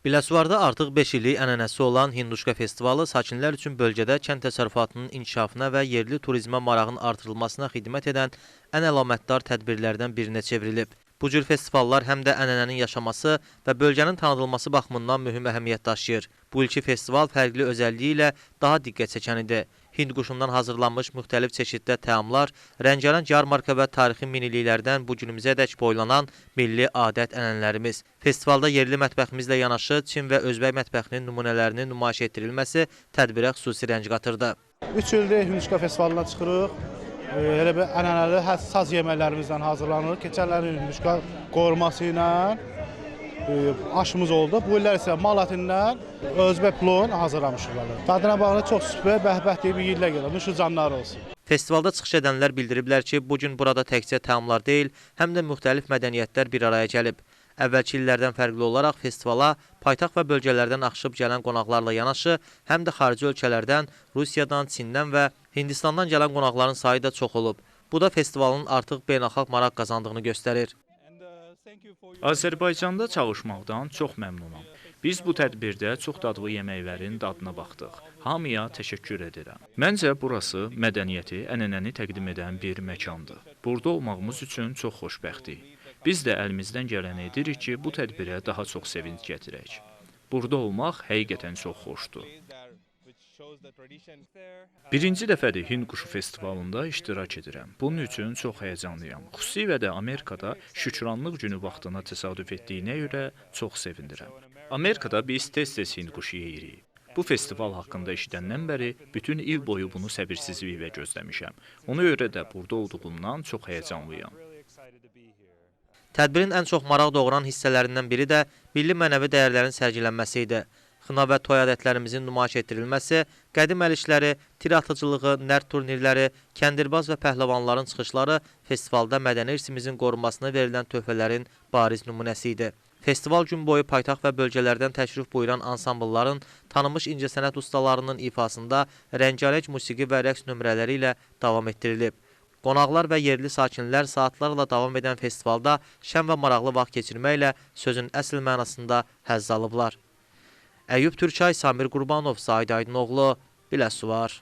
Biləsuvarda artıq 5 illik ənənəsi olan Hinduşka festivalı sakinlər üçün bölgədə kənd təsərrüfatının inkişafına və yerli turizmə marağın artırılmasına xidmət edən ən əlamətdar tədbirlərdən birinə çevrilib. Bu cür festivallar həm də ənənənin yaşaması və bölgənin tanıdılması baxımından mühüm əhəmiyyət daşıyır. Bu ilki festival fərqli özəlliyi ilə daha diqqət çəkən idi. Hind quşundan hazırlanmış müxtəlif çeşiddə təamlar, rəngarəng yarmarka və tarixi miniliklərdən bu günümüzədək boylanan milli adət ənənələrimiz. Festivalda yerli mətbəximizlə yanaşı Çin və Özbək mətbəxinin nümunələrinin nümayiş etdirilməsi tədbirə xüsusi rəng qatırdı. 3 ildir Hinduşka festivalına çıxırıq. Elə bir ənənəli saz yeməklərimizlə hazırlanır. Keçən illərin Hinduşka qoruması ilə aşımız oldu. Bu illər isə mal ətindən Özbək ploğun hazırlamışıqlar. Tadına bağlı çox süper, bəhbəh deyib yeyirlər gəlir. Nuşu canlar olsun. Festivalda çıxış edənlər bildiriblər ki, bugün burada təkcə təamlar deyil, həm də müxtəlif mədəniyyətlər bir araya gəlib. Əvvəlki illərdən fərqli olaraq festivala paytaxt və bölgələrdən axışıb gələn qonaqlarla yanaşı, həm də xarici ölkələrdən, Rusiyadan, Çindən və Hindistandan gələn qonaqların sayı da çox olub. Bu da festivalın artıq beynəlxalq maraq qazandığını göstərir. Azərbaycanda çalışmaqdan çox məmnunam. Biz bu tədbirdə çox dadlı yeməklərin dadına baxdıq. Hamıya təşəkkür edirəm. Məncə burası mədəniyyəti, ənənəni təqdim edən bir məkandır. Burada olmağımız üçün çox xoşbəxtik. Biz də əlimizdən gələni edirik ki, bu tədbirə daha çox sevinç gətirək. Burada olmaq həqiqətən çox xoşdur. Birinci dəfədir Hind quşu festivalında iştirak edirəm. Bunun üçün çox həyəcanlıyam. Xüsusilə də Amerikada Şükranlıq günü vaxtına təsadüf etdiyinə görə çox sevinirəm. Amerikada biz tez-tez Hind quşu yeyirik. Bu festival haqqında eşidəndən bəri bütün il boyu bunu səbirsizliklə gözləmişəm. Ona görə də burada olduğumdan çox həyəcanlıyam. Tədbirin ən çox maraq doğuran hissələrindən biri də milli mənəvi dəyərlərin sərgilənməsi idi. Xına və toy adətlərimizin nümayiş etdirilməsi, qədim əl işləri, tir atıcılığı, nərd turnirləri, kəndirbaz və pəhləvanların çıxışları festivalda mədəni irsimizin qorunmasına verilən töhfələrin bariz nümunəsi idi. Festival gün boyu paytaxt və bölgələrdən təşrif buyuran ansamblların, tanınmış incəsənət ustalarının ifasında rəngarəng musiqi və rəqs nömrələri ilə davam etdirilib. Qonaqlar və yerli sakinlər saatlarla davam edən festivalda şən və maraqlı vaxt keçirməklə sözün əsl mənasında həzz alıblar. Əyyub Türkay, Samir Qurbanov, Said Aydınoğlu, Biləsuvar.